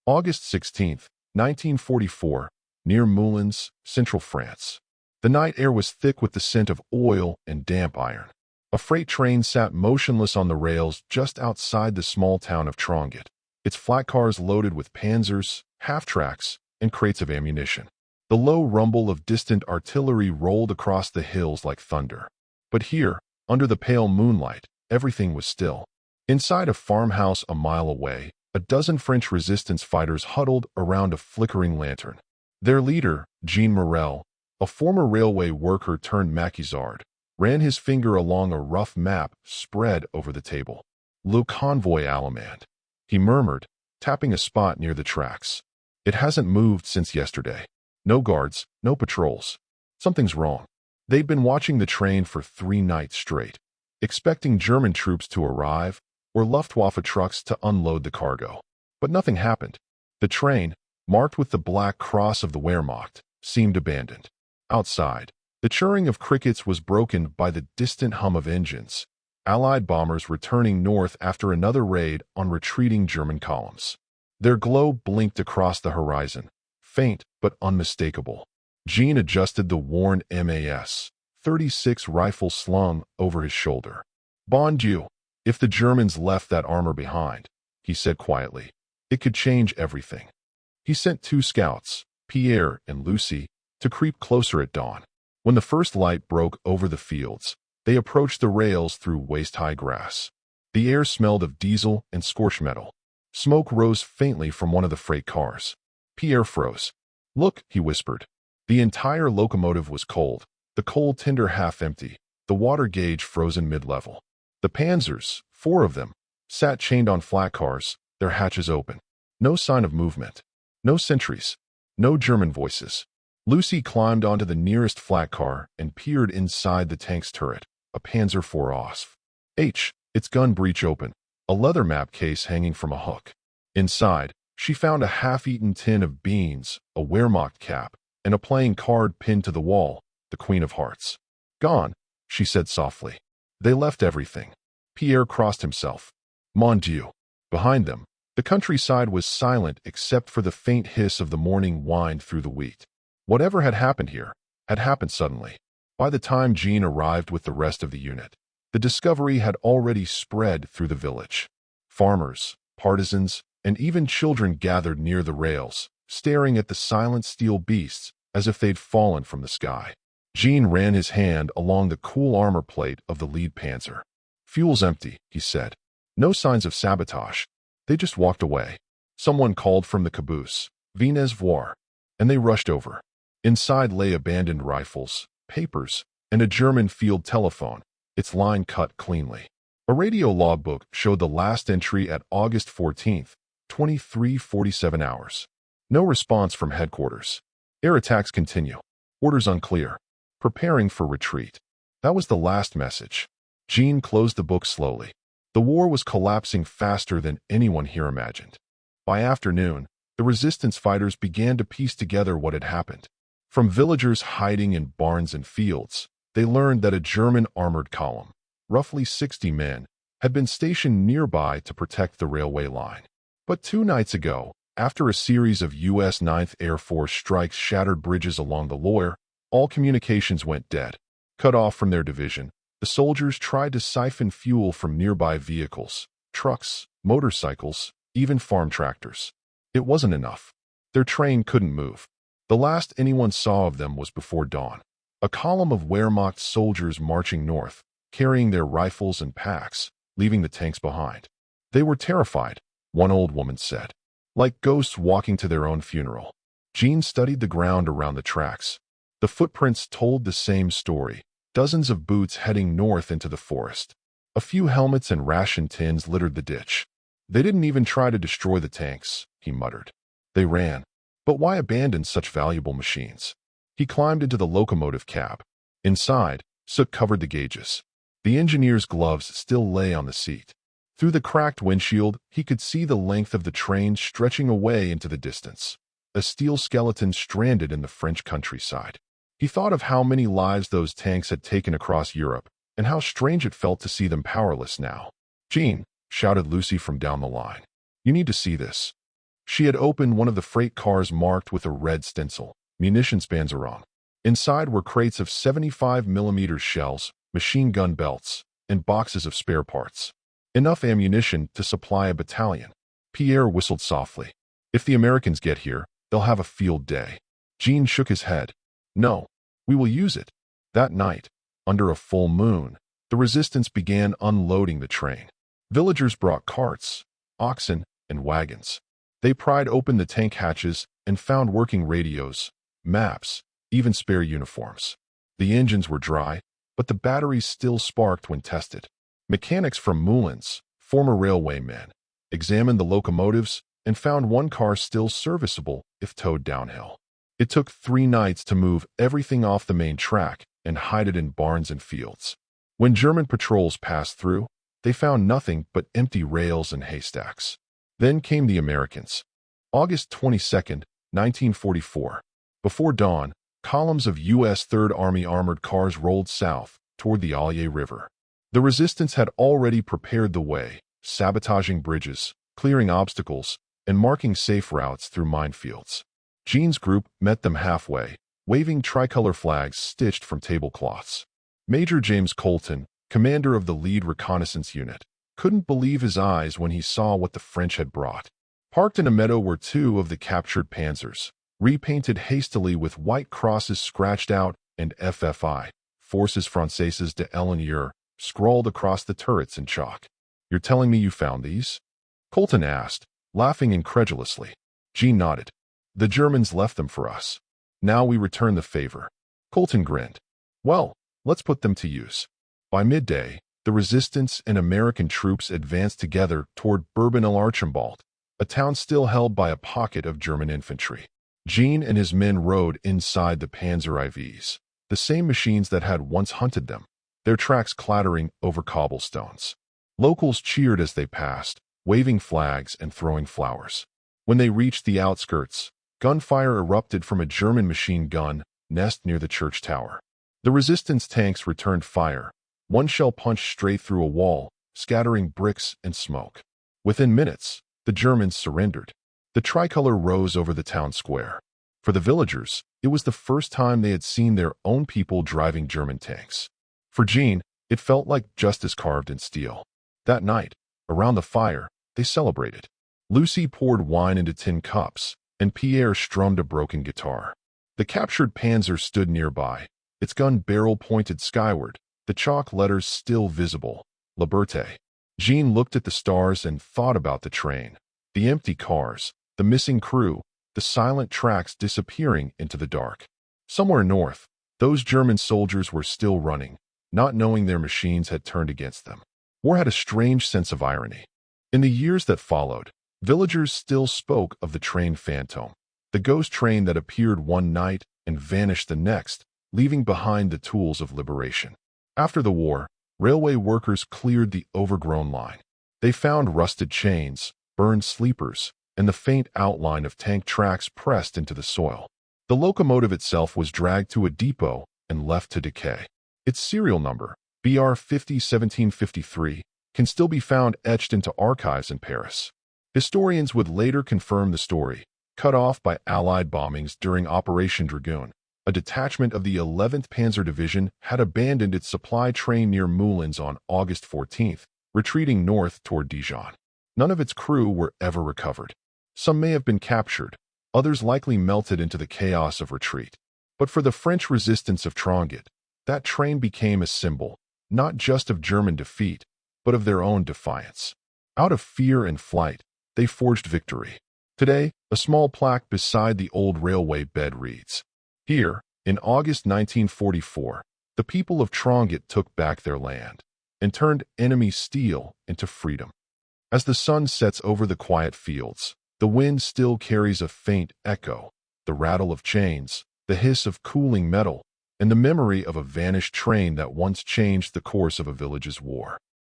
August 16th, 1944, near Moulins, central France. The night air was thick with the scent of oil and damp iron. A freight train sat motionless on the rails just outside the small town of Tronget, its flat cars loaded with Panzers, half-tracks, and crates of ammunition. The low rumble of distant artillery rolled across the hills like thunder. But here, under the pale moonlight, everything was still. Inside a farmhouse a mile away, a dozen French resistance fighters huddled around a flickering lantern. Their leader, Jean Morel, a former railway worker turned maquisard, ran his finger along a rough map spread over the table. Le convoy allemand, he murmured, tapping a spot near the tracks. It hasn't moved since yesterday. No guards, no patrols. Something's wrong. They'd been watching the train for 3 nights straight, expecting German troops to arrive or Luftwaffe trucks to unload the cargo. But nothing happened. The train, marked with the black cross of the Wehrmacht, seemed abandoned. Outside, the chirring of crickets was broken by the distant hum of engines, Allied bombers returning north after another raid on retreating German columns. Their glow blinked across the horizon, faint but unmistakable. Jean adjusted the worn MAS 36 rifle slung over his shoulder. "Bon Dieu, if the Germans left that armor behind," he said quietly, "it could change everything." He sent 2 scouts, Pierre and Lucy, to creep closer at dawn. When the first light broke over the fields, they approached the rails through waist-high grass. The air smelled of diesel and scorched metal. Smoke rose faintly from one of the freight cars. Pierre froze. "Look," he whispered. The entire locomotive was cold, the coal tender half empty, the water gauge frozen mid-level. The Panzers, 4 of them, sat chained on flat cars, their hatches open. No sign of movement. No sentries. No German voices. Lucy climbed onto the nearest flat car and peered inside the tank's turret, a Panzer IV Ausf. Its gun breech open, a leather map case hanging from a hook. Inside, she found a half-eaten tin of beans, a Wehrmacht cap, and a playing card pinned to the wall, the Queen of Hearts. "Gone," she said softly. "They left everything." Pierre crossed himself. Mon Dieu. Behind them, the countryside was silent except for the faint hiss of the morning wind through the wheat. Whatever had happened here had happened suddenly. By the time Jean arrived with the rest of the unit, the discovery had already spread through the village. Farmers, partisans, and even children gathered near the rails, staring at the silent steel beasts as if they'd fallen from the sky. Jean ran his hand along the cool armor plate of the lead panzer. "Fuel's empty," he said. "No signs of sabotage. They just walked away." Someone called from the caboose, "Venez voir," and they rushed over. Inside lay abandoned rifles, papers, and a German field telephone, its line cut cleanly. A radio logbook showed the last entry at August 14th, 23:47 hours. No response from headquarters. Air attacks continue. Orders unclear. Preparing for retreat. That was the last message. Jean closed the book slowly. The war was collapsing faster than anyone here imagined. By afternoon, the resistance fighters began to piece together what had happened. From villagers hiding in barns and fields, they learned that a German armored column, roughly 60 men, had been stationed nearby to protect the railway line. But 2 nights ago, after a series of U.S. 9th Air Force strikes shattered bridges along the Loire, all communications went dead. Cut off from their division, the soldiers tried to siphon fuel from nearby vehicles, trucks, motorcycles, even farm tractors. It wasn't enough. Their train couldn't move. The last anyone saw of them was before dawn. A column of Wehrmacht soldiers marching north, carrying their rifles and packs, leaving the tanks behind. They were terrified, one old woman said. Like ghosts walking to their own funeral. Jean studied the ground around the tracks. The footprints told the same story. Dozens of boots heading north into the forest. A few helmets and ration tins littered the ditch. "They didn't even try to destroy the tanks," he muttered. "They ran. But why abandon such valuable machines?" He climbed into the locomotive cab. Inside, soot covered the gauges. The engineer's gloves still lay on the seat. Through the cracked windshield, he could see the length of the train stretching away into the distance. A steel skeleton stranded in the French countryside. He thought of how many lives those tanks had taken across Europe, and how strange it felt to see them powerless now. "Jean," shouted Lucy from down the line. "You need to see this." She had opened one of the freight cars marked with a red stencil, munitions Panzerung. Inside were crates of 75mm shells, machine gun belts, and boxes of spare parts. Enough ammunition to supply a battalion. Pierre whistled softly. If the Americans get here, they'll have a field day. Jean shook his head. No, we will use it. That night, under a full moon, the Resistance began unloading the train. Villagers brought carts, oxen, and wagons. They pried open the tank hatches and found working radios, maps, even spare uniforms. The engines were dry, but the batteries still sparked when tested. Mechanics from Moulins, former railwaymen, examined the locomotives and found one car still serviceable if towed downhill. It took 3 nights to move everything off the main track and hide it in barns and fields. When German patrols passed through, they found nothing but empty rails and haystacks. Then came the Americans. August 22, 1944. Before dawn, columns of U.S. Third Army armored cars rolled south toward the Allier River. The Resistance had already prepared the way, sabotaging bridges, clearing obstacles, and marking safe routes through minefields. Jean's group met them halfway, waving tricolor flags stitched from tablecloths. Major James Colton, commander of the lead reconnaissance unit, couldn't believe his eyes when he saw what the French had brought. Parked in a meadow were 2 of the captured Panzers, repainted hastily with white crosses scratched out and FFI, Forces Françaises de l'Honneur, scrawled across the turrets in chalk. You're telling me you found these? Colton asked, laughing incredulously. Jean nodded. The Germans left them for us. Now we return the favor. Colton grinned. Well, let's put them to use. By midday, the Resistance and American troops advanced together toward Bourbon-l'Archambault, a town still held by a pocket of German infantry. Jean and his men rode inside the Panzer IVs, the same machines that had once hunted them, their tracks clattering over cobblestones. Locals cheered as they passed, waving flags and throwing flowers. When they reached the outskirts, gunfire erupted from a German machine gun nest near the church tower. The Resistance tanks returned fire. One shell punched straight through a wall, scattering bricks and smoke. Within minutes, the Germans surrendered. The tricolor rose over the town square. For the villagers, it was the first time they had seen their own people driving German tanks. For Jean, it felt like justice carved in steel. That night, around the fire, they celebrated. Lucy poured wine into tin cups, and Pierre strummed a broken guitar. The captured Panzer stood nearby, its gun barrel pointed skyward, the chalk letters still visible, liberate. Jean looked at the stars and thought about the train, the empty cars, the missing crew, the silent tracks disappearing into the dark. Somewhere north, those German soldiers were still running, not knowing their machines had turned against them. War had a strange sense of irony. In the years that followed, villagers still spoke of the train phantom, the ghost train that appeared one night and vanished the next, leaving behind the tools of liberation. After the war, railway workers cleared the overgrown line. They found rusted chains, burned sleepers, and the faint outline of tank tracks pressed into the soil. The locomotive itself was dragged to a depot and left to decay. Its serial number, BR 501753, can still be found etched into archives in Paris. Historians would later confirm the story, cut off by Allied bombings during Operation Dragoon. A detachment of the 11th Panzer Division had abandoned its supply train near Moulins on August 14th, retreating north toward Dijon. None of its crew were ever recovered. Some may have been captured, others likely melted into the chaos of retreat. But for the French resistance of Tronguet, that train became a symbol, not just of German defeat, but of their own defiance. Out of fear and flight, they forged victory. Today, a small plaque beside the old railway bed reads, "Here, in August 1944, the people of Tronguet took back their land and turned enemy steel into freedom." As the sun sets over the quiet fields, the wind still carries a faint echo, the rattle of chains, the hiss of cooling metal, and the memory of a vanished train that once changed the course of a village's war.